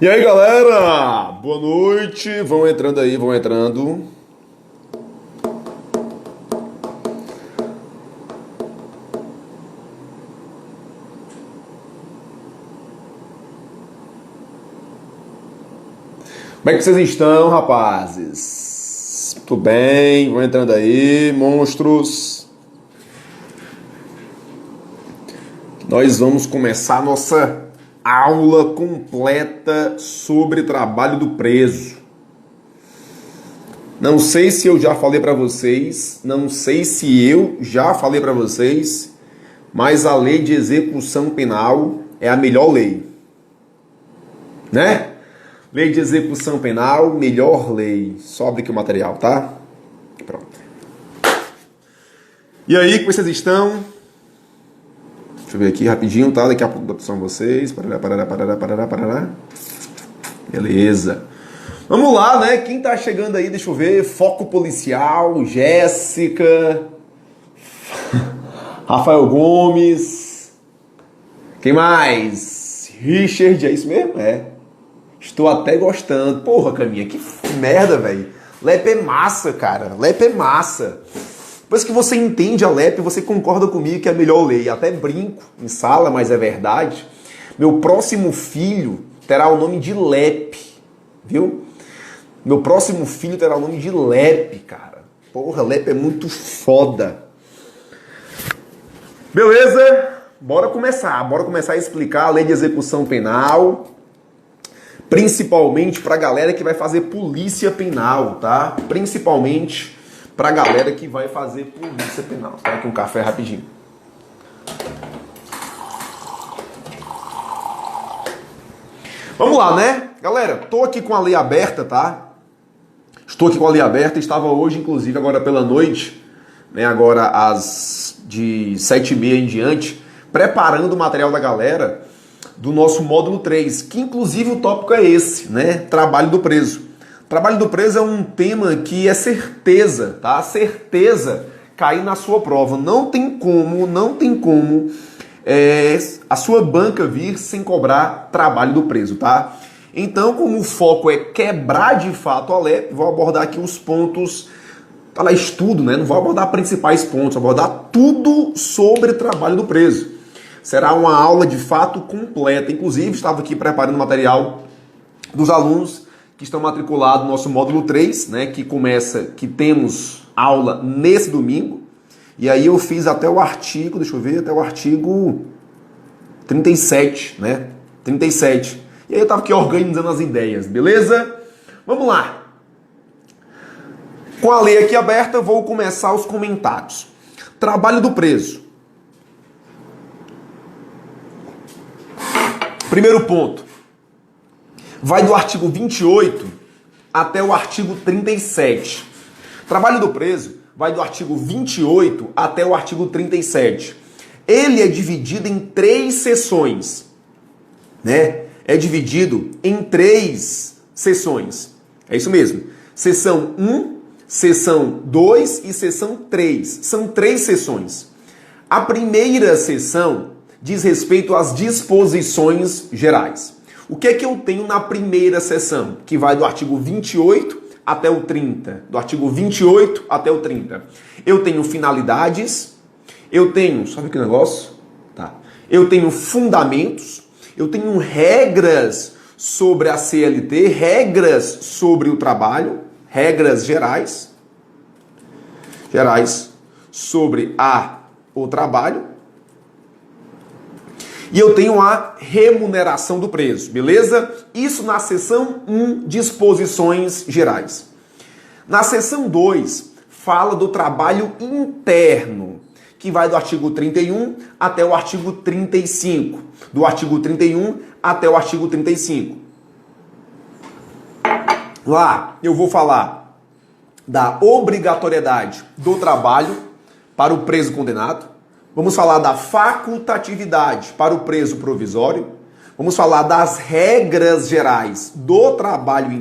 E aí, galera? Boa noite. Vão entrando aí, vão entrando. Como é que vocês estão, rapazes? Tudo bem? Vão entrando aí, monstros. Nós vamos começar a nossa aula completa sobre trabalho do preso. Não sei se eu já falei para vocês, mas a lei de execução penal é a melhor lei, né? Lei de execução penal, melhor lei. Só abrir aqui o material, tá? Pronto. E aí, como vocês estão? Deixa eu ver aqui rapidinho, tá? Daqui a pouco são vocês. Parará. Beleza. Vamos lá, né? Quem tá chegando aí, deixa eu ver. Foco Policial, Jéssica, Rafael Gomes. Quem mais? Richard, é isso mesmo? É. Estou até gostando. Porra, Caminha, que merda, velho. LEP é massa, cara. LEP é massa. Depois que você entende a LEP, você concorda comigo que é a melhor lei. Até brinco em sala, mas é verdade. Meu próximo filho terá o nome de LEP, viu? Meu próximo filho terá o nome de LEP, cara. Porra, LEP é muito foda. Beleza? Bora começar a explicar a lei de execução penal. Principalmente pra galera que vai fazer polícia penal, tá? Principalmente pra galera que vai fazer polícia penal. Tá aqui um café rapidinho. Vamos lá, né? Galera, tô aqui com a lei aberta, tá? Estou aqui com a lei aberta. Estava hoje, inclusive, agora pela noite, né? Agora às de 7h30 em diante, preparando o material da galera do nosso módulo 3, que inclusive o tópico é esse, né? Trabalho do preso. Trabalho do preso é um tema que é certeza, tá? Certeza cair na sua prova. Não tem como a sua banca vir sem cobrar trabalho do preso, tá? Então, como o foco é quebrar de fato a LEP, vou abordar aqui os pontos, tá lá, estudo, né? Não vou abordar principais pontos, vou abordar tudo sobre trabalho do preso. Será uma aula de fato completa. Inclusive, estava aqui preparando o material dos alunos que estão matriculados no nosso módulo 3, né, que temos aula nesse domingo. E aí eu fiz até o artigo, deixa eu ver, até o artigo 37, né? 37. E aí eu estava aqui organizando as ideias, beleza? Vamos lá. Com a lei aqui aberta, eu vou começar os comentários. Trabalho do preso. Primeiro ponto, vai do artigo 28 até o artigo 37. Trabalho do preso vai do artigo 28 até o artigo 37. Ele é dividido em 3 seções, né? É dividido em 3 seções. É isso mesmo. Seção 1, seção 2 e seção 3. São 3 seções. A primeira seção diz respeito às disposições gerais. O que é que eu tenho na primeira seção? Que vai do artigo 28 até o 30. Do artigo 28 até o 30. Eu tenho finalidades, eu tenho, sabe que negócio? Tá. Eu tenho fundamentos, eu tenho regras sobre a CLT, regras sobre o trabalho, regras gerais sobre o trabalho. E eu tenho a remuneração do preso, beleza? Isso na seção 1, disposições gerais. Na seção 2, fala do trabalho interno, que vai do artigo 31 até o artigo 35. Do artigo 31 até o artigo 35. Lá eu vou falar da obrigatoriedade do trabalho para o preso condenado. Vamos falar da facultatividade para o preso provisório. Vamos falar das regras gerais do trabalho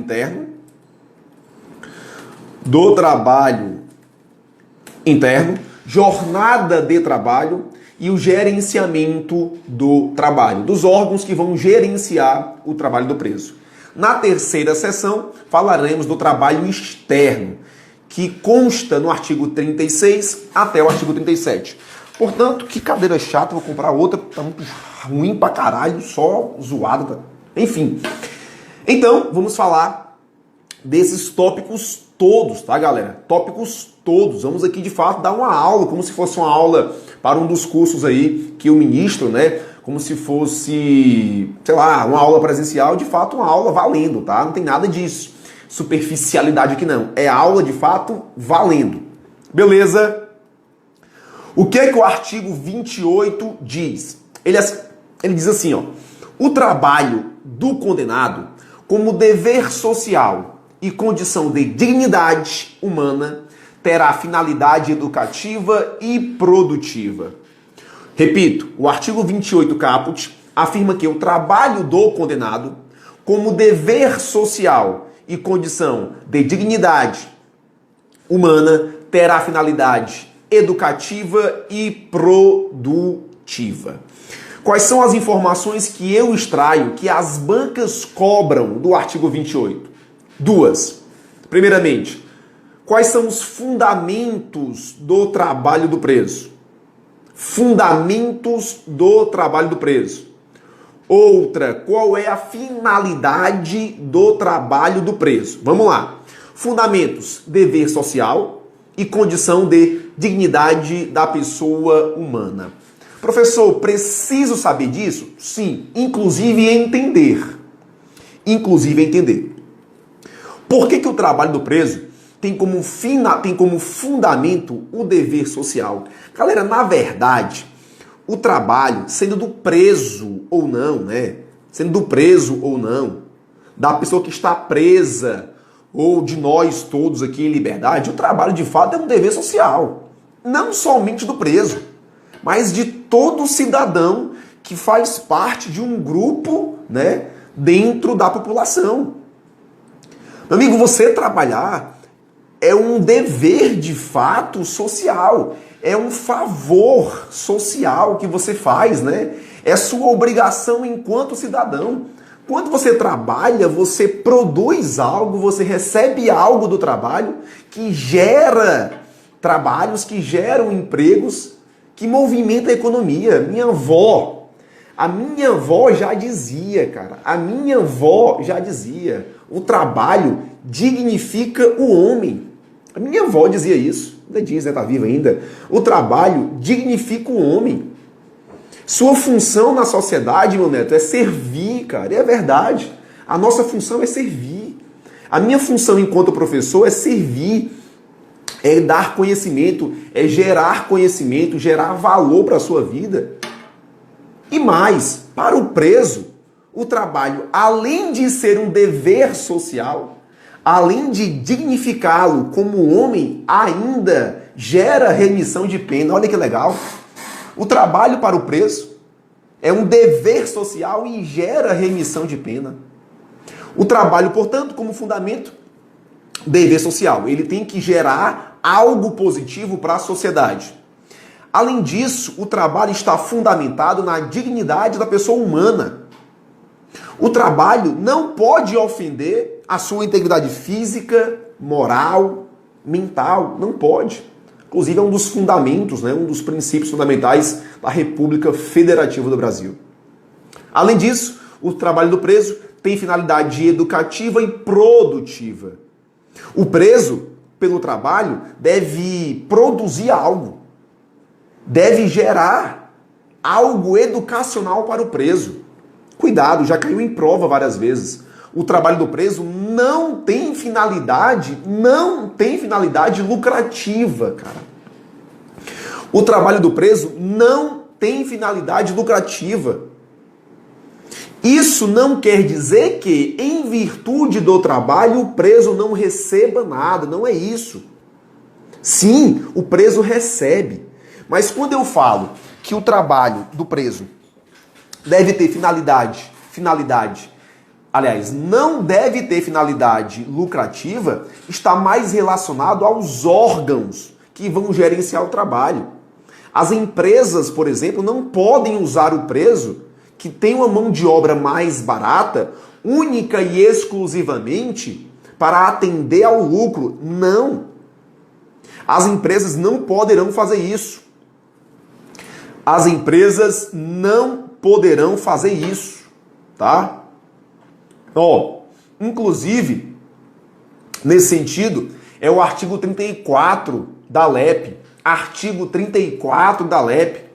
interno. Jornada de trabalho e o gerenciamento do trabalho, dos órgãos que vão gerenciar o trabalho do preso. Na terceira sessão, falaremos do trabalho externo, que consta no artigo 36 até o artigo 37. Portanto, que cadeira chata, vou comprar outra, tá muito ruim pra caralho, só zoada. Enfim. Então, vamos falar desses tópicos todos, tá, galera? Tópicos todos. Vamos aqui, de fato, dar uma aula, como se fosse uma aula para um dos cursos aí que eu ministro, né? Como se fosse, sei lá, uma aula presencial, de fato, uma aula valendo, tá? Não tem nada disso. Superficialidade aqui não. É aula, de fato, valendo. Beleza? O que é que o artigo 28 diz? Ele diz assim, ó. O trabalho do condenado como dever social e condição de dignidade humana terá finalidade educativa e produtiva. Repito, o artigo 28 caput afirma que o trabalho do condenado como dever social e condição de dignidade humana terá finalidade educativa e produtiva. Quais são as informações que eu extraio que as bancas cobram do artigo 28? Duas. Primeiramente, quais são os fundamentos do trabalho do preso? Fundamentos do trabalho do preso. Outra, qual é a finalidade do trabalho do preso? Vamos lá. Fundamentos, dever social e condição de dignidade da pessoa humana. Professor, preciso saber disso? Sim, inclusive entender. Por que o trabalho do preso tem como fundamento o dever social? Galera, na verdade, o trabalho, sendo do preso ou não, né? Sendo do preso ou não, da pessoa que está presa, ou de nós todos aqui em liberdade, o trabalho de fato é um dever social. Não somente do preso, mas de todo cidadão que faz parte de um grupo, né, dentro da população. Meu amigo, você trabalhar é um dever de fato social, é um favor social que você faz, né? É sua obrigação enquanto cidadão. Quando você trabalha, você produz algo, você recebe algo do trabalho que gera trabalhos, que geram empregos, que movimenta a economia. A minha avó já dizia, cara, o trabalho dignifica o homem. A minha avó dizia isso, ainda diz, né, tá viva ainda. O trabalho dignifica o homem. Sua função na sociedade, meu neto, é servir, cara, e é verdade. A nossa função é servir. A minha função enquanto professor é servir, é dar conhecimento, é gerar conhecimento, gerar valor para a sua vida. E mais, para o preso, o trabalho, além de ser um dever social, além de dignificá-lo como homem, ainda gera remissão de pena. Olha que legal. O trabalho para o preso é um dever social e gera remissão de pena. O trabalho, portanto, como fundamento, dever social. Ele tem que gerar algo positivo para a sociedade. Além disso, o trabalho está fundamentado na dignidade da pessoa humana. O trabalho não pode ofender a sua integridade física, moral, mental. Não pode. Inclusive, é um dos fundamentos, né, um dos princípios fundamentais da República Federativa do Brasil. Além disso, o trabalho do preso tem finalidade educativa e produtiva. O preso, pelo trabalho, deve produzir algo, deve gerar algo educacional para o preso. Cuidado, já caiu em prova várias vezes. O trabalho do preso não tem finalidade lucrativa, cara. O trabalho do preso não tem finalidade lucrativa. Isso não quer dizer que, em virtude do trabalho, o preso não receba nada. Não é isso. Sim, o preso recebe. Mas quando eu falo que o trabalho do preso deve ter não deve ter finalidade lucrativa, está mais relacionado aos órgãos que vão gerenciar o trabalho. As empresas, por exemplo, não podem usar o preso, que tem uma mão de obra mais barata, única e exclusivamente para atender ao lucro. Não. As empresas não poderão fazer isso. As empresas não poderão fazer isso, tá? Inclusive, nesse sentido, é o artigo 34 da LEP, artigo 34 da LEP,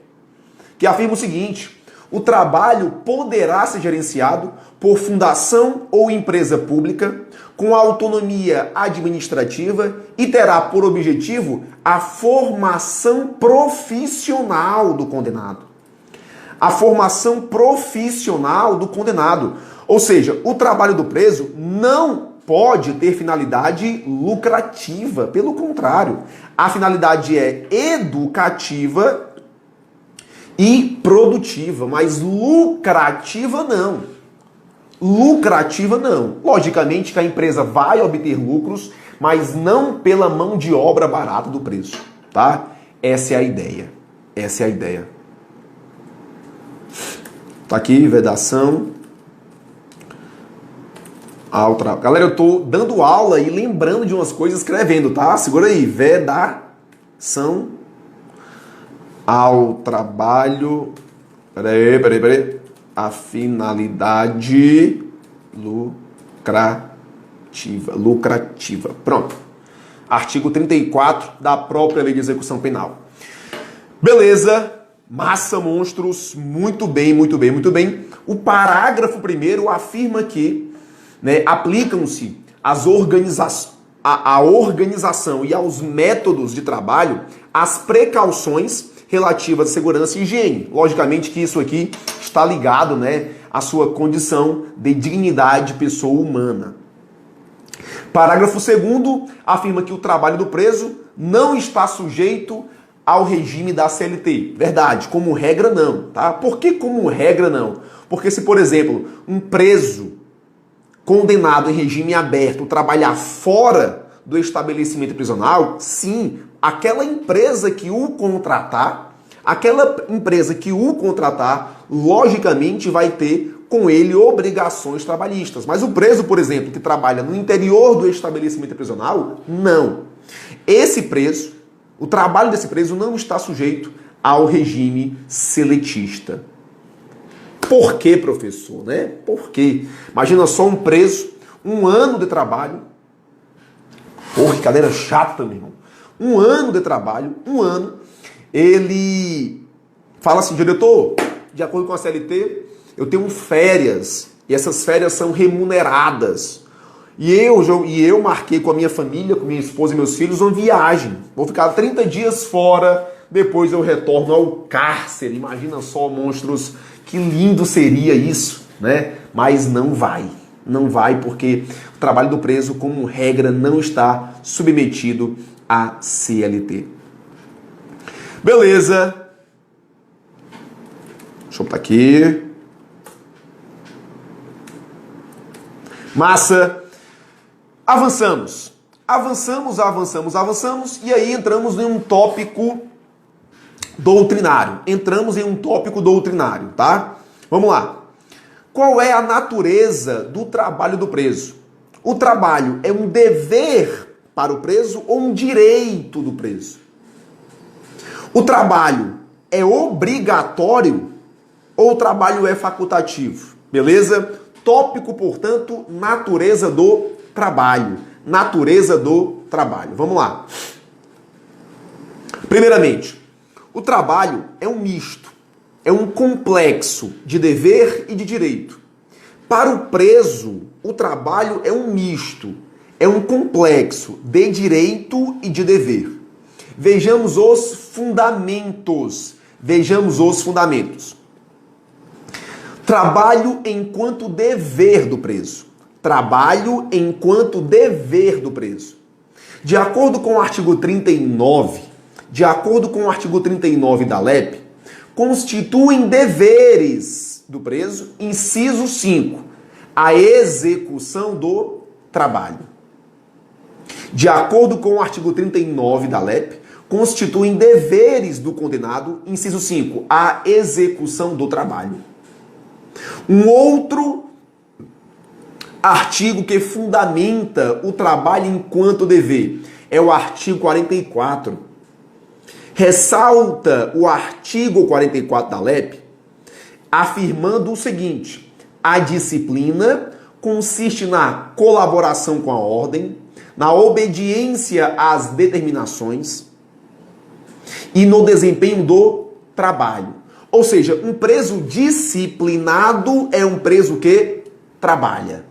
que afirma o seguinte: o trabalho poderá ser gerenciado por fundação ou empresa pública com autonomia administrativa e terá por objetivo a formação profissional do condenado. A formação profissional do condenado. Ou seja, o trabalho do preso não pode ter finalidade lucrativa. Pelo contrário, a finalidade é educativa e produtiva, mas lucrativa não. Lucrativa não. Logicamente que a empresa vai obter lucros, mas não pela mão de obra barata do preço, tá? Essa é a ideia. Essa é a ideia. Tá aqui, vedação. Galera, eu tô dando aula e lembrando de umas coisas escrevendo, tá? Segura aí. Vedação ao trabalho. Peraí. A finalidade lucrativa. Pronto. Artigo 34 da própria Lei de Execução Penal. Beleza. Massa, monstros. Muito bem. O parágrafo 1º afirma que aplicam-se à organização e aos métodos de trabalho as precauções relativas à segurança e higiene. Logicamente que isso aqui está ligado, à sua condição de dignidade de pessoa humana. Parágrafo 2º afirma que o trabalho do preso não está sujeito ao regime da CLT. Verdade, como regra não, tá? Por que como regra não? Porque se, por exemplo, um preso condenado em regime aberto trabalhar fora do estabelecimento prisional, sim, aquela empresa que o contratar, logicamente vai ter com ele obrigações trabalhistas. Mas o preso, por exemplo, que trabalha no interior do estabelecimento prisional, não. O trabalho desse preso não está sujeito ao regime seletista. Por quê, professor? Por quê? Imagina só um preso, 1 ano de trabalho. Porra, que cadeira chata, meu irmão. 1 ano de trabalho, 1 ano. Ele fala assim: diretor, de acordo com a CLT, eu tenho férias. E essas férias são remuneradas. E eu marquei com a minha família, com minha esposa e meus filhos, uma viagem. Vou ficar 30 dias fora, depois eu retorno ao cárcere. Imagina só, monstros, que lindo seria isso, Mas não vai. Não vai porque o trabalho do preso, como regra, não está submetido à CLT. Beleza. Deixa eu botar aqui. Massa. Avançamos. E aí entramos em um tópico doutrinário. Tá? Vamos lá. Qual é a natureza do trabalho do preso? O trabalho é um dever para o preso ou um direito do preso? O trabalho é obrigatório ou o trabalho é facultativo? Beleza? Tópico, portanto, natureza do trabalho. Vamos lá. Primeiramente, o trabalho é um misto, é um complexo de dever e de direito. Para o preso, o trabalho é um misto, é um complexo de direito e de dever. Vejamos os fundamentos. Trabalho enquanto dever do preso. De acordo com o artigo 39, da LEP, constituem deveres do preso, inciso 5, a execução do trabalho. De acordo com o artigo 39 da LEP, constituem deveres do condenado, inciso 5, a execução do trabalho. Um outro Artigo que fundamenta o trabalho enquanto dever é o artigo 44. Ressalta o artigo 44 da LEP, afirmando o seguinte: a disciplina consiste na colaboração com a ordem, na obediência às determinações e no desempenho do trabalho. Ou seja, um preso disciplinado é um preso que trabalha.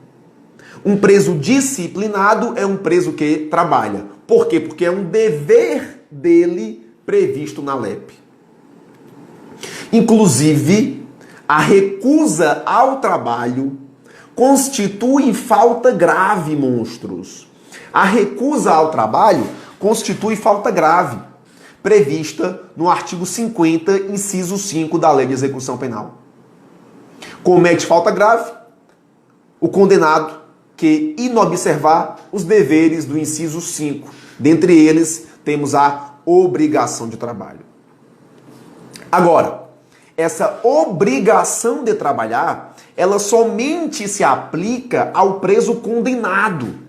Um preso disciplinado é um preso que trabalha. Por quê? Porque é um dever dele previsto na LEP. Inclusive, a recusa ao trabalho constitui falta grave, monstros. A recusa ao trabalho constitui falta grave, prevista no artigo 50, inciso 5 da Lei de Execução Penal. Comete falta grave o condenado que inobservar os deveres do inciso 5. Dentre eles, temos a obrigação de trabalho. Agora, essa obrigação de trabalhar, ela somente se aplica ao preso condenado.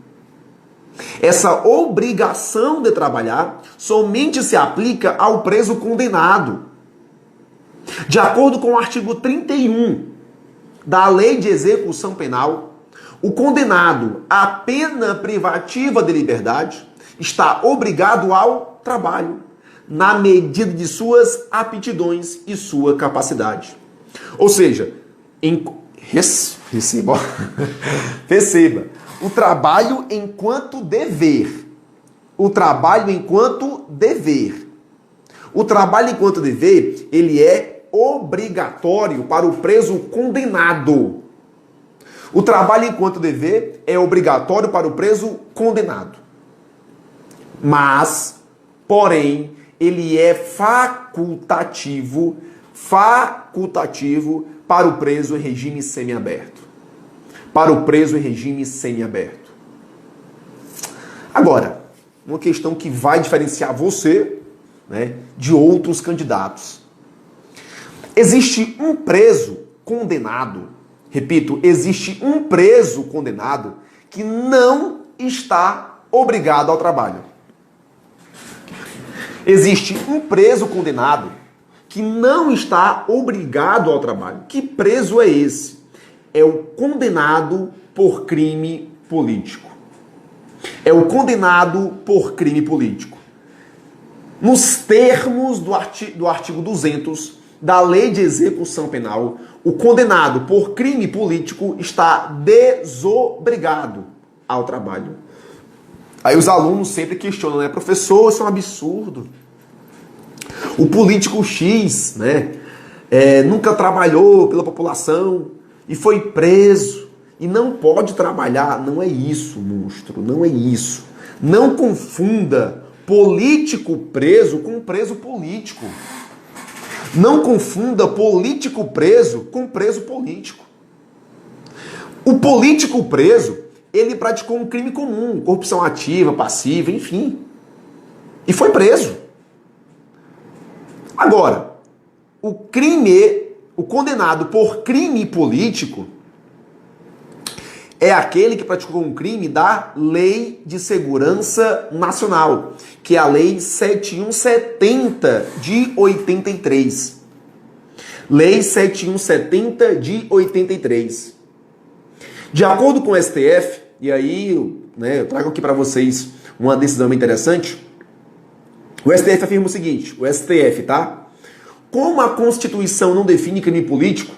Essa obrigação de trabalhar somente se aplica ao preso condenado. De acordo com o artigo 31 da Lei de Execução Penal, o condenado à pena privativa de liberdade está obrigado ao trabalho, na medida de suas aptidões e sua capacidade. Ou seja, perceba, o trabalho enquanto dever. O trabalho enquanto dever. O trabalho enquanto dever, ele é obrigatório para o preso condenado. O trabalho enquanto dever é obrigatório para o preso condenado. Mas, porém, ele é facultativo para o preso em regime semiaberto. Para o preso em regime semiaberto. Agora, uma questão que vai diferenciar você, né, de outros candidatos. Existe um preso condenado, repito, existe um preso condenado que não está obrigado ao trabalho. Existe um preso condenado que não está obrigado ao trabalho. Que preso é esse? É o condenado por crime político. É o condenado por crime político. Nos termos do artigo 200 da Lei de Execução Penal, o condenado por crime político está desobrigado ao trabalho. Aí os alunos sempre questionam, né? Professor, isso é um absurdo. O político X, né, nunca trabalhou pela população e foi preso e não pode trabalhar. Não é isso, monstro, não é isso. Não confunda político preso com preso político. Não confunda político preso com preso político. O político preso, ele praticou um crime comum, corrupção ativa, passiva, enfim. E foi preso. Agora, o condenado por crime político é aquele que praticou um crime da Lei de Segurança Nacional, que é a Lei 7170 de 83. Lei 7170 de 83. De acordo com o STF, e aí, né, eu trago aqui para vocês uma decisão interessante, o STF afirma o seguinte, o STF, tá? Como a Constituição não define crime político,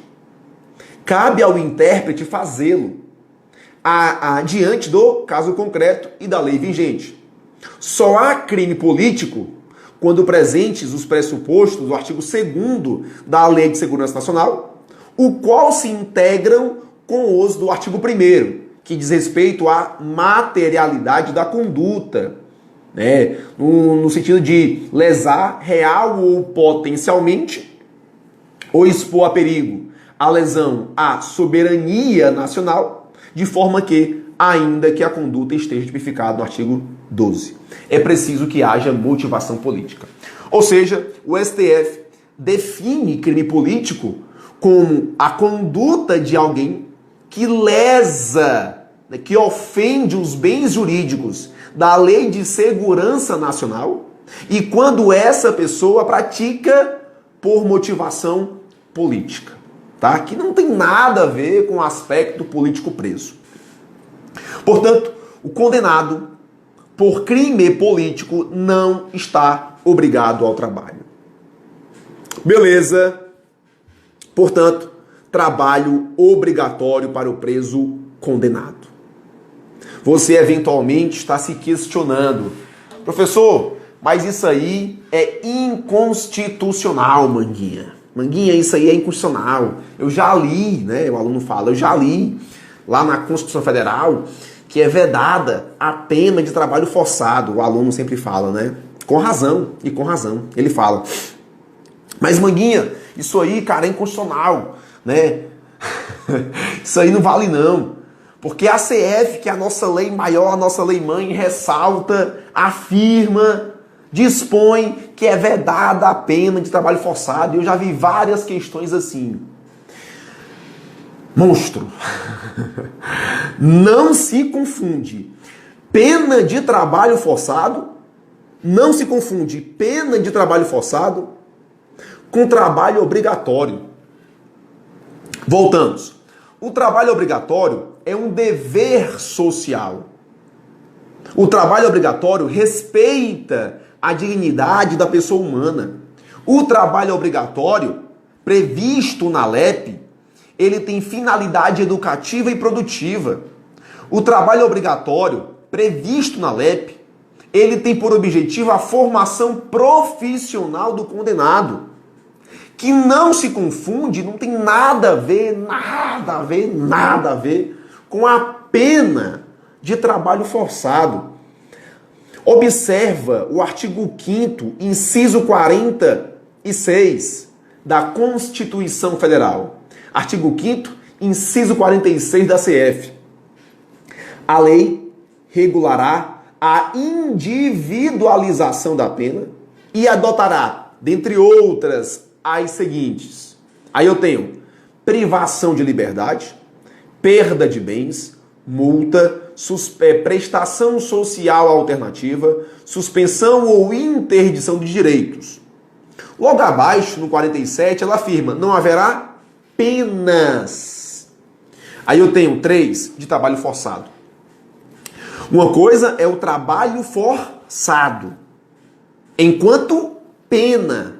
cabe ao intérprete fazê-lo diante do caso concreto e da lei vigente. Só há crime político quando presentes os pressupostos do artigo 2º da Lei de Segurança Nacional, o qual se integram com os do artigo 1º, que diz respeito à materialidade da conduta, né? No sentido de lesar real ou potencialmente ou expor a perigo a lesão à soberania nacional, de forma que, ainda que a conduta esteja tipificada no artigo 12. É preciso que haja motivação política. Ou seja, o STF define crime político como a conduta de alguém que lesa né, que ofende os bens jurídicos da Lei de Segurança Nacional e quando essa pessoa pratica por motivação política, tá? Que não tem nada a ver com o aspecto político preso. Portanto, o condenado por crime político não está obrigado ao trabalho. Beleza? Portanto, trabalho obrigatório para o preso condenado. Você eventualmente está se questionando, professor, mas isso aí é inconstitucional, Manguinha. Manguinha, isso aí é inconstitucional. Eu já li, né? O aluno fala, eu já li lá na Constituição Federal que é vedada a pena de trabalho forçado. O aluno sempre fala, né? Com razão, e com razão. Ele fala, mas Manguinha, isso aí, cara, é inconstitucional, né? Isso aí não vale não. Porque a CF, que é a nossa lei maior, a nossa lei mãe, ressalta, afirma, dispõe que é vedada a pena de trabalho forçado. E eu já vi várias questões assim. Monstro. Não se confunde pena de trabalho forçado, não se confunde pena de trabalho forçado com trabalho obrigatório. Voltamos. O trabalho obrigatório é um dever social. O trabalho obrigatório respeita a dignidade da pessoa humana. O trabalho obrigatório, previsto na LEP, ele tem finalidade educativa e produtiva. O trabalho obrigatório, previsto na LEP, ele tem por objetivo a formação profissional do condenado, que não se confunde, não tem nada a ver com a pena de trabalho forçado. Observa o artigo 5º, inciso 46 da Constituição Federal. Artigo 5º, inciso 46 da CF. A lei regulará a individualização da pena e adotará, dentre outras, as seguintes. Aí eu tenho privação de liberdade, perda de bens, multa, prestação social alternativa, suspensão ou interdição de direitos. Logo abaixo, no 47, ela afirma, não haverá penas. Aí eu tenho 3 de trabalho forçado. Uma coisa é o trabalho forçado, enquanto pena.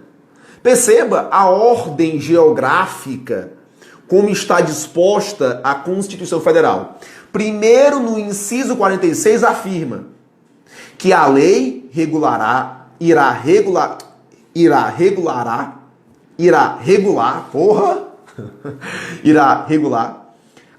Perceba a ordem geográfica, como está disposta a Constituição Federal. Primeiro, no inciso 46, afirma que a lei irá regular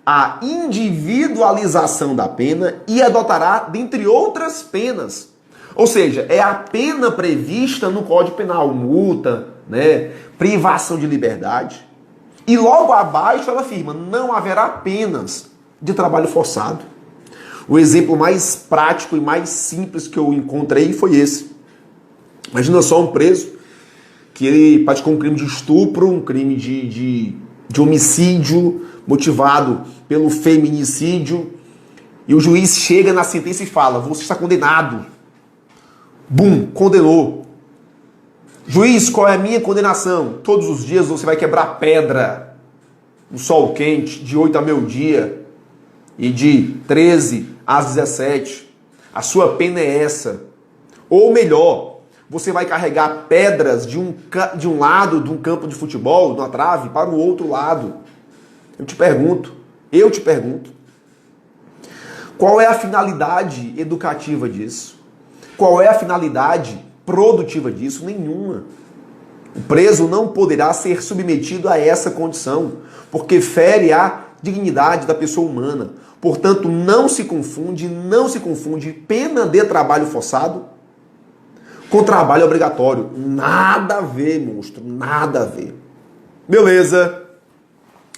a individualização da pena e adotará, dentre outras penas. Ou seja, é a pena prevista no Código Penal, multa, né, privação de liberdade. E logo abaixo ela afirma, não haverá penas de trabalho forçado. O exemplo mais prático e mais simples que eu encontrei foi esse. Imagina só um preso que ele praticou um crime de estupro, um crime de homicídio motivado pelo feminicídio, e o juiz chega na sentença e fala, você está condenado. Bum, condenou. Juiz, qual é a minha condenação? Todos os dias você vai quebrar pedra no sol quente, de 8 a meio-dia e de 13 às 17. A sua pena é essa. Ou melhor, você vai carregar pedras de um lado de um campo de futebol, de uma trave, para o outro lado. Eu te pergunto, qual é a finalidade educativa disso? Qual é a finalidade produtiva disso? Nenhuma. O preso não poderá ser submetido a essa condição, porque fere a dignidade da pessoa humana. Portanto, não se confunde pena de trabalho forçado com trabalho obrigatório. Nada a ver, monstro, nada a ver. Beleza.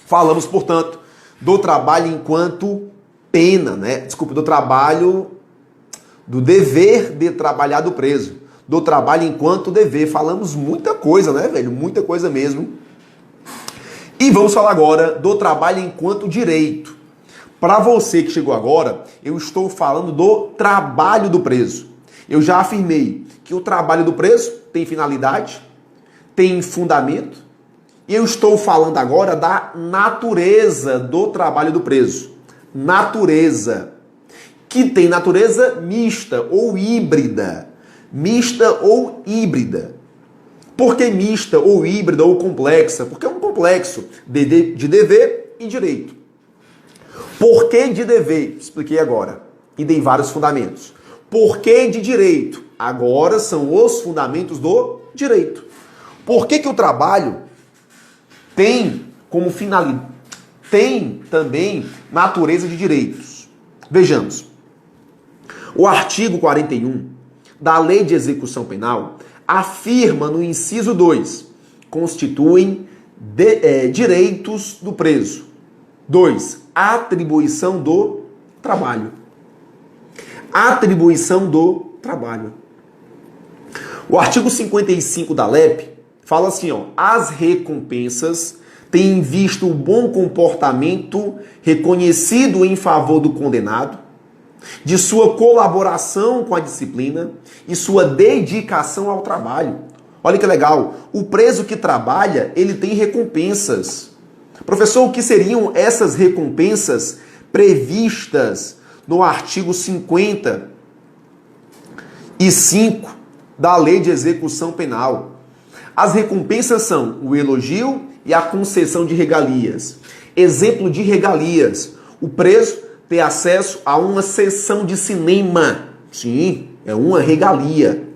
Falamos, portanto, do trabalho enquanto pena, né? Desculpa, do dever de trabalhar do preso. Do trabalho enquanto dever. Falamos muita coisa, né, velho? Muita coisa mesmo. E vamos falar agora do trabalho enquanto direito. Para você que chegou agora, eu estou falando do trabalho do preso. Eu já afirmei que o trabalho do preso tem finalidade, tem fundamento, e eu estou falando agora da natureza do trabalho do preso. Natureza, que tem natureza mista ou híbrida. Mista ou híbrida. Por que mista ou híbrida ou complexa? Porque é um complexo de dever e direito. Por que de dever? Expliquei agora. E dei vários fundamentos. Por que de direito? Agora são os fundamentos do direito. Por que o trabalho tem como finalidade, tem também natureza de direitos? Vejamos. O artigo 41 da Lei de Execução Penal afirma no inciso 2, constituem direitos do preso. 2. Atribuição do trabalho. Atribuição do trabalho. O artigo 55 da LEP fala assim, ó, as recompensas têm visto o bom comportamento reconhecido em favor do condenado, de sua colaboração com a disciplina e sua dedicação ao trabalho. Olha que legal, o preso que trabalha, ele tem recompensas. Professor, o que seriam essas recompensas previstas no artigo 55 da Lei de Execução Penal? As recompensas são o elogio e a concessão de regalias. Exemplo de regalias, o preso ter acesso a uma sessão de cinema. Sim, é uma regalia.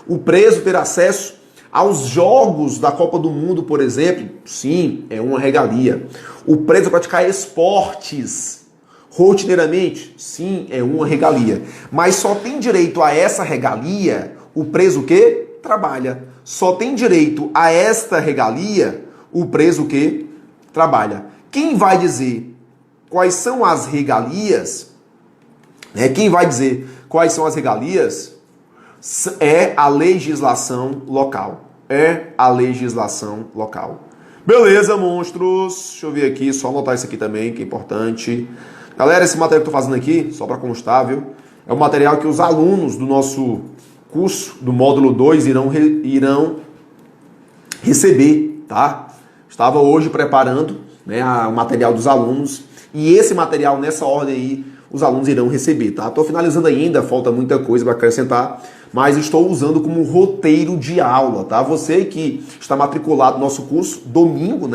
O preso ter acesso aos jogos da Copa do Mundo, por exemplo. Sim, é uma regalia. O preso praticar esportes rotineiramente. Sim, é uma regalia. Mas só tem direito a essa regalia o preso que trabalha. Só tem direito a esta regalia o preso que trabalha. Quem vai dizer quais são as regalias, quem vai dizer quais são as regalias é a legislação local. É a legislação local. Beleza, monstros? Deixa eu ver aqui, só anotar isso aqui também, que é importante. Galera, esse material que eu tô fazendo aqui, só para constar, viu? É um material que os alunos do nosso curso, do módulo 2, irão receber, tá? Estava hoje preparando, o material dos alunos. E esse material, nessa ordem aí, os alunos irão receber, tá? Estou finalizando ainda, falta muita coisa para acrescentar, mas estou usando como roteiro de aula, tá? Você que está matriculado no nosso curso, domingo,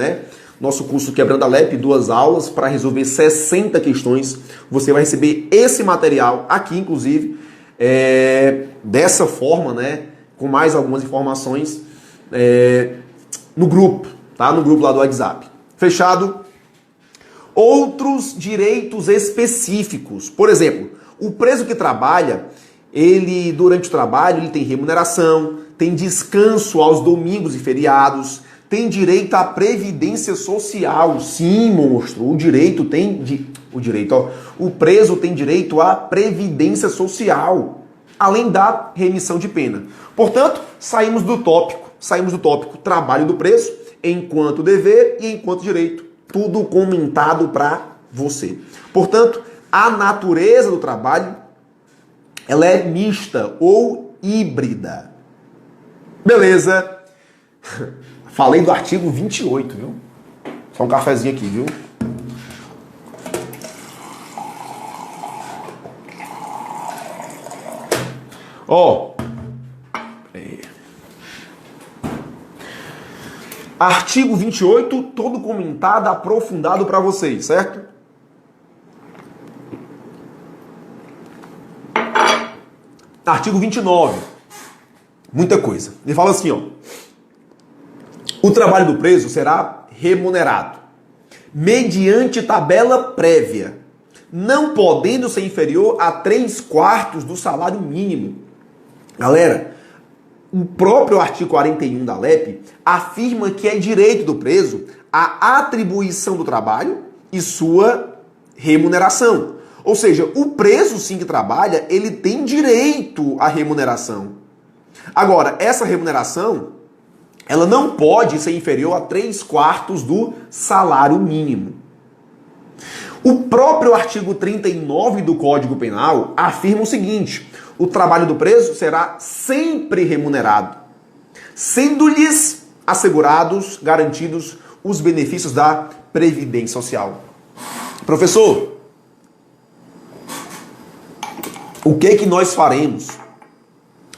Nosso curso Quebrando a LEP, 2 aulas para resolver 60 questões. Você vai receber esse material aqui, inclusive, dessa forma, com mais algumas informações no grupo, tá? No grupo lá do WhatsApp. Fechado? Outros direitos específicos. Por exemplo, o preso que trabalha, ele durante o trabalho ele tem remuneração, tem descanso aos domingos e feriados, tem direito à previdência social. Sim, monstro, o preso tem direito à previdência social, além da remissão de pena. Portanto, saímos do tópico trabalho do preso enquanto dever e enquanto direito. Tudo comentado para você. Portanto, a natureza do trabalho, ela é mista ou híbrida. Beleza? Falei do artigo 28, viu? Só um cafezinho aqui, viu? Artigo 28, todo comentado, aprofundado para vocês, certo? Artigo 29. Muita coisa. Ele fala assim, o trabalho do preso será remunerado mediante tabela prévia, não podendo ser inferior a 3/4 do salário mínimo. Galera, o próprio artigo 41 da LEP afirma que é direito do preso a atribuição do trabalho e sua remuneração. Ou seja, o preso sim que trabalha, ele tem direito à remuneração. Agora, essa remuneração, ela não pode ser inferior a 3/4 do salário mínimo. O próprio artigo 39 do Código Penal afirma o seguinte: o trabalho do preso será sempre remunerado, sendo-lhes assegurados, garantidos os benefícios da Previdência Social. Professor, o que nós faremos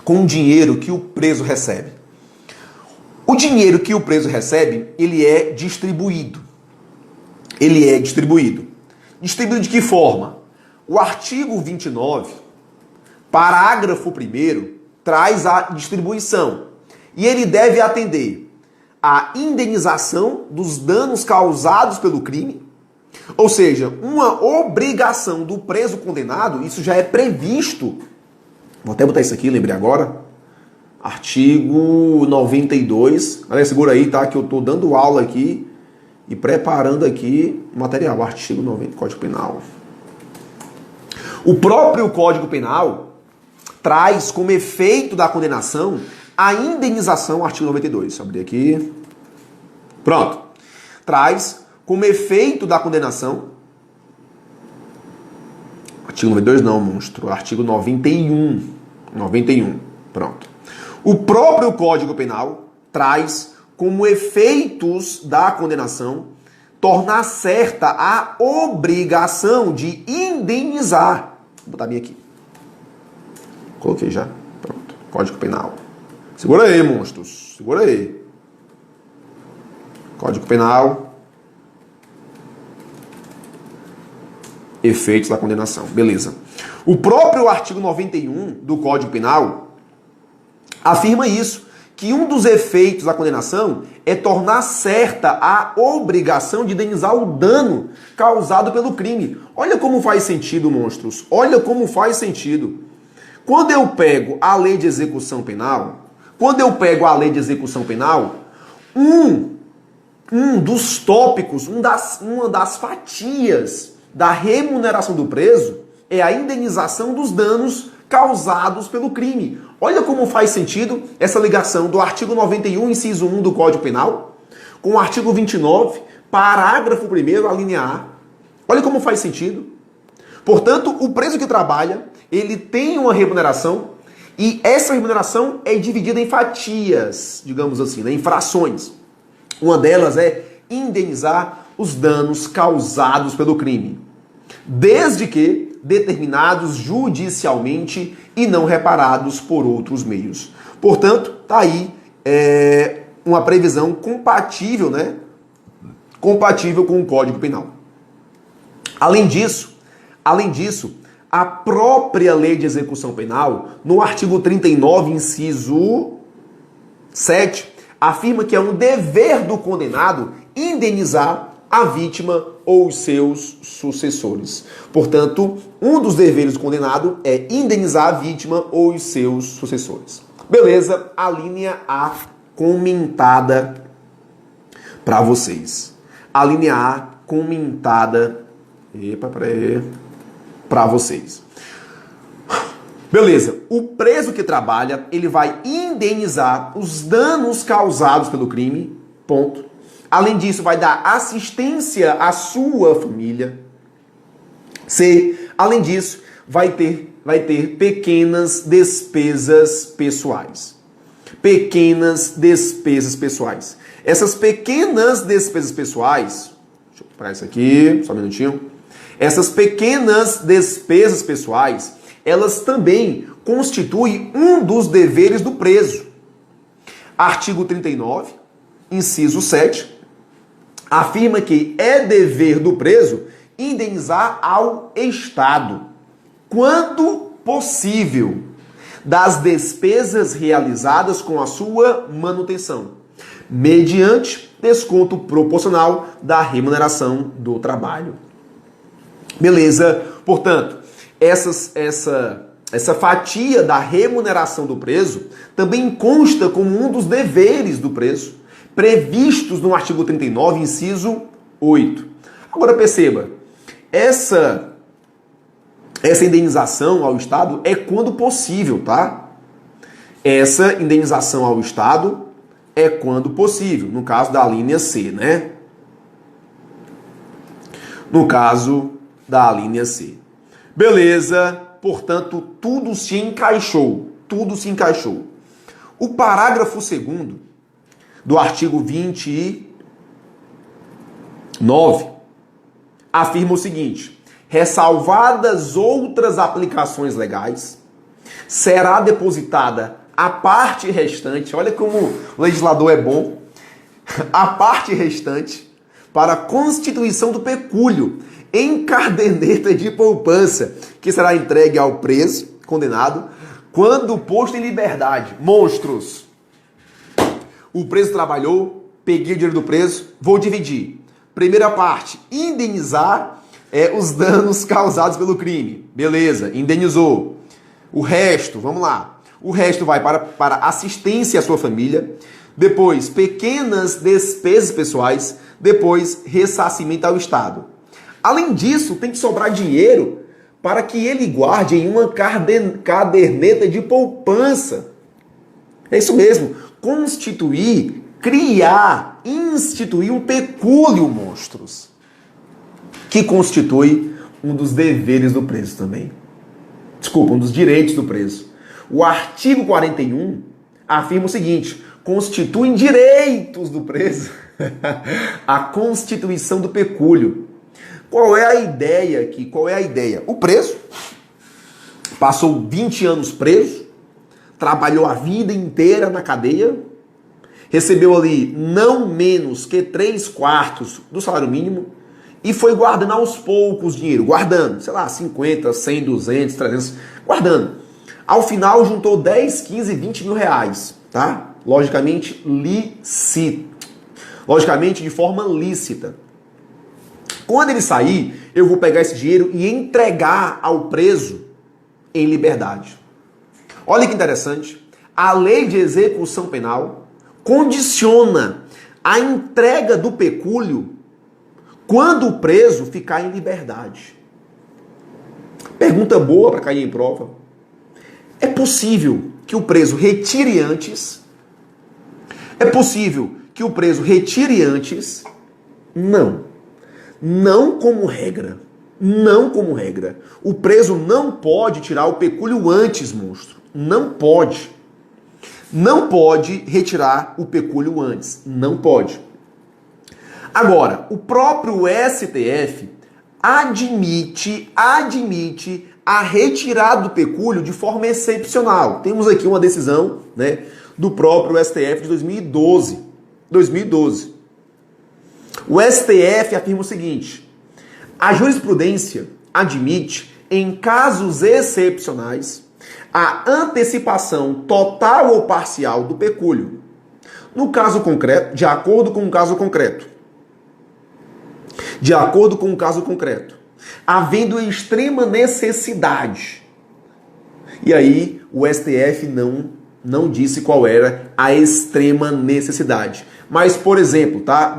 com o dinheiro que o preso recebe? O dinheiro que o preso recebe, ele é distribuído. Ele é distribuído. Distribuído de que forma? O artigo 29, parágrafo 1º, traz a distribuição. E ele deve atender à indenização dos danos causados pelo crime, ou seja, uma obrigação do preso condenado, isso já é previsto. Vou até botar isso aqui, lembrei agora. Artigo 92. Galera, segura aí, tá? Que eu tô dando aula aqui e preparando aqui o material. Artigo 90, Código Penal. O próprio Código Penal traz como efeito da condenação a indenização, artigo 92. Deixa eu abrir aqui. Pronto. Traz como efeito da condenação. Artigo 92 não, monstro. Artigo 91. 91. Pronto. O próprio Código Penal traz como efeitos da condenação tornar certa a obrigação de indenizar. Vou botar bem aqui. Coloquei já. Pronto. Código Penal. Segura aí, monstros. Segura aí. Código Penal. Efeitos da condenação. Beleza. O próprio artigo 91 do Código Penal afirma isso, que um dos efeitos da condenação é tornar certa a obrigação de indenizar o dano causado pelo crime. Olha como faz sentido, monstros. Olha como faz sentido. Quando eu pego a lei de execução penal, um dos tópicos, uma das fatias da remuneração do preso é a indenização dos danos causados pelo crime. Olha como faz sentido essa ligação do artigo 91, inciso 1 do Código Penal, com o artigo 29, parágrafo 1º, a linha A. Olha como faz sentido. Portanto, o preso que trabalha, ele tem uma remuneração e essa remuneração é dividida em fatias, digamos assim, né, em frações. Uma delas é indenizar os danos causados pelo crime, desde que determinados judicialmente e não reparados por outros meios. Portanto, tá aí uma previsão compatível, né? Compatível com o Código Penal. Além disso, a própria Lei de Execução Penal, no artigo 39, inciso 7, afirma que é um dever do condenado indenizar a vítima ou os seus sucessores. Portanto, um dos deveres do condenado é indenizar a vítima ou os seus sucessores. Beleza? A linha A comentada para vocês. A linha A comentada para vocês. Beleza. O preso que trabalha, ele vai indenizar os danos causados pelo crime. Ponto. Além disso, vai dar assistência à sua família. C. Além disso, vai ter pequenas despesas pessoais. Pequenas despesas pessoais. Essas pequenas despesas pessoais, deixa eu parar isso aqui, só um minutinho. Essas pequenas despesas pessoais, elas também constituem um dos deveres do preso. Artigo 39, inciso 7, afirma que é dever do preso indenizar ao Estado, quando possível, das despesas realizadas com a sua manutenção, mediante desconto proporcional da remuneração do trabalho. Beleza? Portanto, essa fatia da remuneração do preso também consta como um dos deveres do preso, previstos no artigo 39, inciso 8. Agora perceba, essa indenização ao Estado é quando possível, tá? Essa indenização ao Estado é quando possível, no caso da linha C, né? No caso da alínea C. Beleza, portanto, tudo se encaixou. Tudo se encaixou. O parágrafo 2º do artigo 29 afirma o seguinte: ressalvadas outras aplicações legais, será depositada a parte restante, olha como o legislador é bom, a parte restante para a constituição do pecúlio em caderneta de poupança, que será entregue ao preso, condenado, quando posto em liberdade. Monstros! O preso trabalhou, peguei o dinheiro do preso, vou dividir. Primeira parte, indenizar os danos causados pelo crime. Beleza, indenizou. O resto, vamos lá. O resto vai para assistência à sua família. Depois, pequenas despesas pessoais. Depois, ressarcimento ao Estado. Além disso, tem que sobrar dinheiro para que ele guarde em uma caderneta de poupança. É isso mesmo. Constituir, criar, instituir um pecúlio, monstros. Que constitui um dos deveres do preso também. Desculpa, um dos direitos do preso. O artigo 41 afirma o seguinte: constituem direitos do preso a constituição do pecúlio. Qual é a ideia aqui? Qual é a ideia? O preso passou 20 anos preso, trabalhou a vida inteira na cadeia, recebeu ali não menos que 3/4 do salário mínimo e foi guardando aos poucos dinheiro, guardando, sei lá, 50, 100, 200, 300, guardando. Ao final juntou 10, 15, 20 mil reais, tá? Logicamente lícito. Logicamente de forma lícita. Quando ele sair, eu vou pegar esse dinheiro e entregar ao preso em liberdade. Olha que interessante. A lei de execução penal condiciona a entrega do pecúlio quando o preso ficar em liberdade. Pergunta boa para cair em prova. É possível que o preso retire antes? É possível que o preso retire antes? Não. Não como regra. Não como regra. O preso não pode tirar o pecúlio antes, monstro. Não pode. Não pode retirar o pecúlio antes. Não pode. Agora, o próprio STF admite a retirada do pecúlio de forma excepcional. Temos aqui uma decisão, né, do próprio STF de 2012. O STF afirma o seguinte: a jurisprudência admite, em casos excepcionais, a antecipação total ou parcial do pecúlio. No caso concreto, de acordo com o caso concreto. De acordo com o caso concreto. Havendo extrema necessidade. E aí, o STF não disse qual era a extrema necessidade. Mas, por exemplo, tá?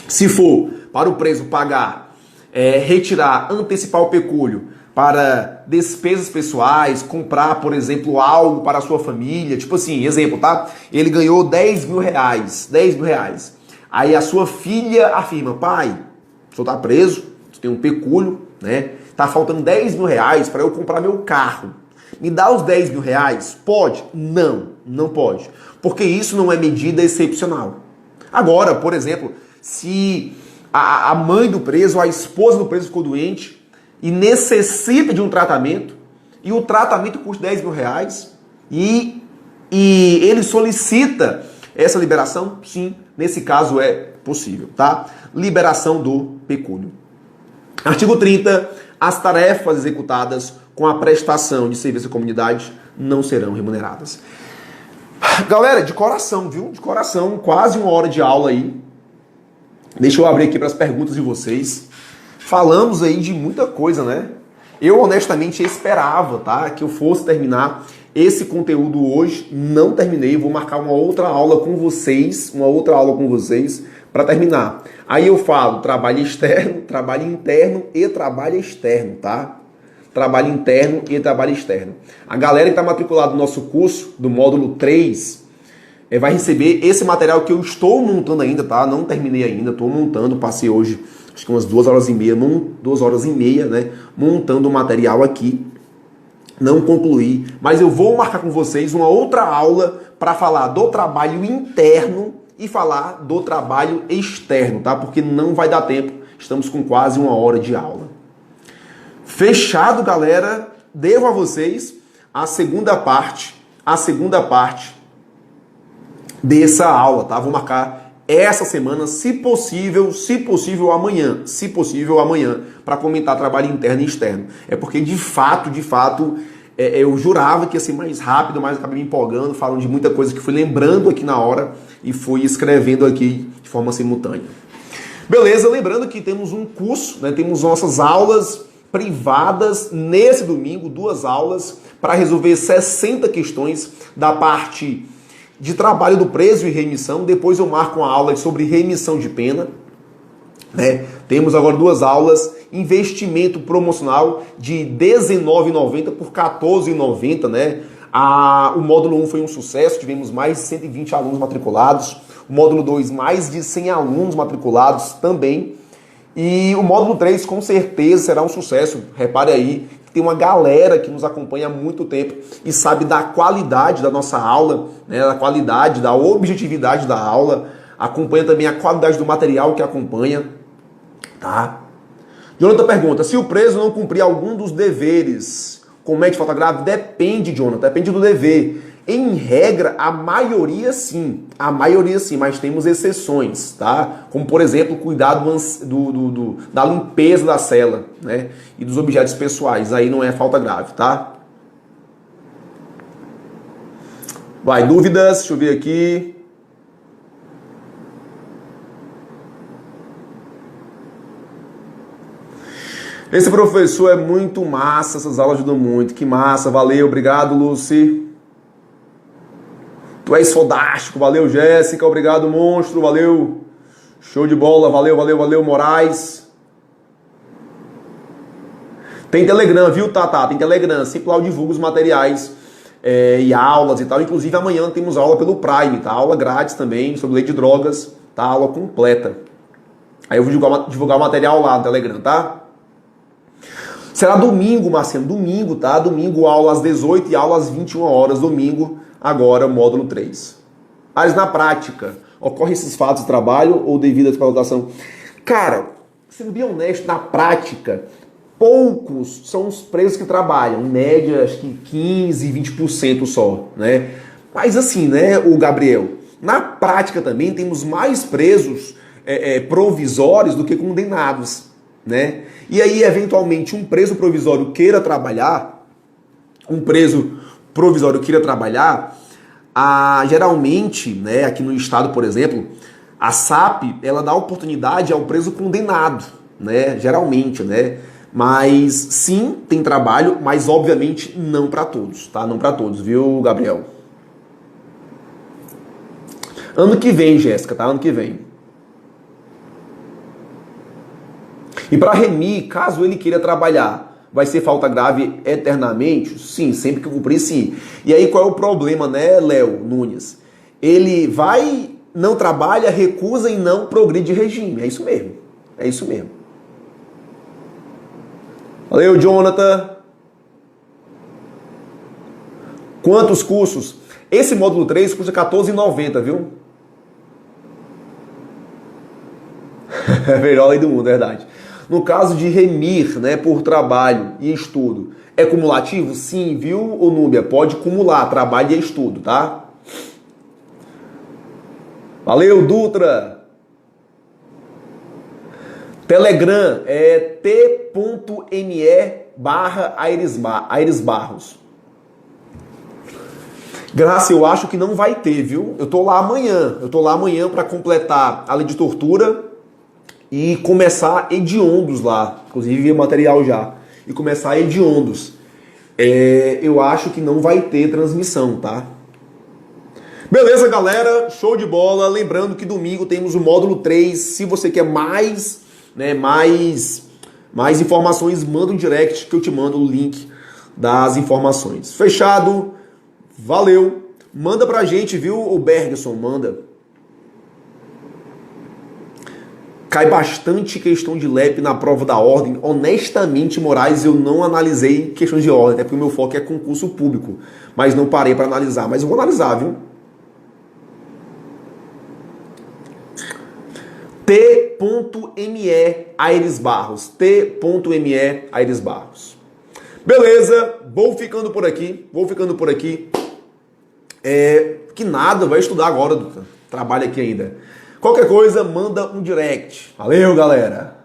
Se for para o preso pagar, retirar, antecipar o pecúlio para despesas pessoais, comprar, por exemplo, algo para a sua família, tipo assim, exemplo, tá? Ele ganhou 10 mil reais. Aí a sua filha afirma: pai, o senhor tá preso, você tem um pecúlio, né? Tá faltando 10 mil reais para eu comprar meu carro. Me dá os 10 mil reais? Pode? Não pode. Porque isso não é medida excepcional. Agora, por exemplo, se a mãe do preso, a esposa do preso ficou doente e necessita de um tratamento, e o tratamento custa 10 mil reais, e ele solicita essa liberação, sim, nesse caso é possível, tá? Liberação do pecúlio. Artigo 30. As tarefas executadas com a prestação de serviço à comunidade não serão remuneradas. Galera, de coração, viu? De coração, quase uma hora de aula aí. Deixa eu abrir aqui para as perguntas de vocês. Falamos aí de muita coisa, né? Eu honestamente esperava, tá, que eu fosse terminar esse conteúdo hoje. Não terminei, vou marcar uma outra aula com vocês, para terminar. Aí eu falo trabalho externo, trabalho interno e trabalho externo, tá? Trabalho interno e trabalho externo. A galera que está matriculada no nosso curso, do módulo 3, vai receber esse material que eu estou montando ainda, tá? Não terminei ainda, estou montando, passei hoje acho que umas 2 horas e meia, 2 horas e meia, né? Montando o material aqui. Não concluí, mas eu vou marcar com vocês uma outra aula para falar do trabalho interno e falar do trabalho externo, tá? Porque não vai dar tempo, estamos com quase 1 hora de aula. Fechado, galera, devo a vocês a segunda parte dessa aula, tá? Vou marcar essa semana, se possível amanhã, para comentar trabalho interno e externo. É porque de fato, eu jurava que ia ser mais rápido, mas acabei me empolgando, falando de muita coisa que fui lembrando aqui na hora e fui escrevendo aqui de forma simultânea. Beleza, lembrando que temos um curso, né? Temos nossas aulas privadas nesse domingo, 2 aulas para resolver 60 questões da parte de trabalho do preso e remissão. Depois eu marco uma aula sobre remissão de pena, né? Temos agora 2 aulas, investimento promocional de R$19,90 por R$14,90, né? O módulo 1 foi um sucesso, tivemos mais de 120 alunos matriculados. O módulo 2, mais de 100 alunos matriculados também. E o módulo 3 com certeza será um sucesso. Repare aí que tem uma galera que nos acompanha há muito tempo e sabe da qualidade da nossa aula, né, da qualidade, da objetividade da aula. Acompanha também a qualidade do material que acompanha, tá? Jonathan pergunta, se o preso não cumprir algum dos deveres, comete falta grave? Depende, Jonathan, depende do dever. Em regra, a maioria sim, mas temos exceções, tá? Como, por exemplo, cuidar da limpeza da cela, né? E dos objetos pessoais, aí não é falta grave, tá? Vai, dúvidas? Deixa eu ver aqui. Esse professor é muito massa, essas aulas ajudam muito, que massa, valeu, obrigado, Lucy. Tu és fodástico, valeu, Jéssica, obrigado, monstro, valeu. Show de bola, valeu, Moraes. Tem Telegram, viu, Tata? Tem Telegram, sempre lá eu divulgo os materiais e aulas e tal. Inclusive amanhã temos aula pelo Prime, tá? Aula grátis também, sobre lei de drogas, tá? Aula completa. Aí eu vou divulgar o material lá no Telegram, tá? Será domingo, Marcelo, domingo, tá? Domingo, aula às 18 e aula às 21 horas, domingo. Agora, módulo 3. Mas na prática, ocorrem esses fatos de trabalho ou devido à superlotação? Cara, sendo bem honesto, na prática, poucos são os presos que trabalham. Em média, acho que 15, 20% só, né? Mas assim, né, o Gabriel, na prática também temos mais presos provisórios do que condenados, né? E aí, eventualmente, um preso provisório queira trabalhar, geralmente, né, aqui no estado, por exemplo, a SAP, ela dá oportunidade ao preso condenado, né, geralmente, né, mas sim, tem trabalho, mas obviamente não para todos, tá, não para todos, viu, Gabriel? Ano que vem, Jéssica, tá, ano que vem. E para remir, caso ele queira trabalhar, vai ser falta grave eternamente? Sim, sempre que cumprir, sim. E aí qual é o problema, né, Léo Nunes? Ele não trabalha, recusa e não progride regime. É isso mesmo. É isso mesmo. Valeu, Jonathan. Quantos cursos? Esse módulo 3 custa R$14,90, viu? É a melhor lei do mundo, é verdade. No caso de remir, né, por trabalho e estudo, é cumulativo? Sim, viu, ô Núbia? Pode cumular trabalho e estudo, tá? Valeu, Dutra! Telegram é t.me/Aires Barros. Graça, eu acho que não vai ter, viu? Eu tô lá amanhã para completar a lei de tortura e começar hediondos lá. Inclusive, vi o material já. E começar hediondos. Eu acho que não vai ter transmissão, tá? Beleza, galera? Show de bola. Lembrando que domingo temos o módulo 3. Se você quer mais informações, manda um direct que eu te mando o link das informações. Fechado? Valeu. Manda pra gente, viu, o Bergson? Manda. Cai bastante questão de LEP na prova da ordem. Honestamente, Moraes, eu não analisei questões de ordem, até porque o meu foco é concurso público. Mas não parei para analisar. Mas eu vou analisar, viu? T.me Aires Barros. T.me Aires Barros. Beleza, vou ficando por aqui. Que nada, vai estudar agora, Dutra. Trabalha aqui ainda. Qualquer coisa, manda um direct. Valeu, galera!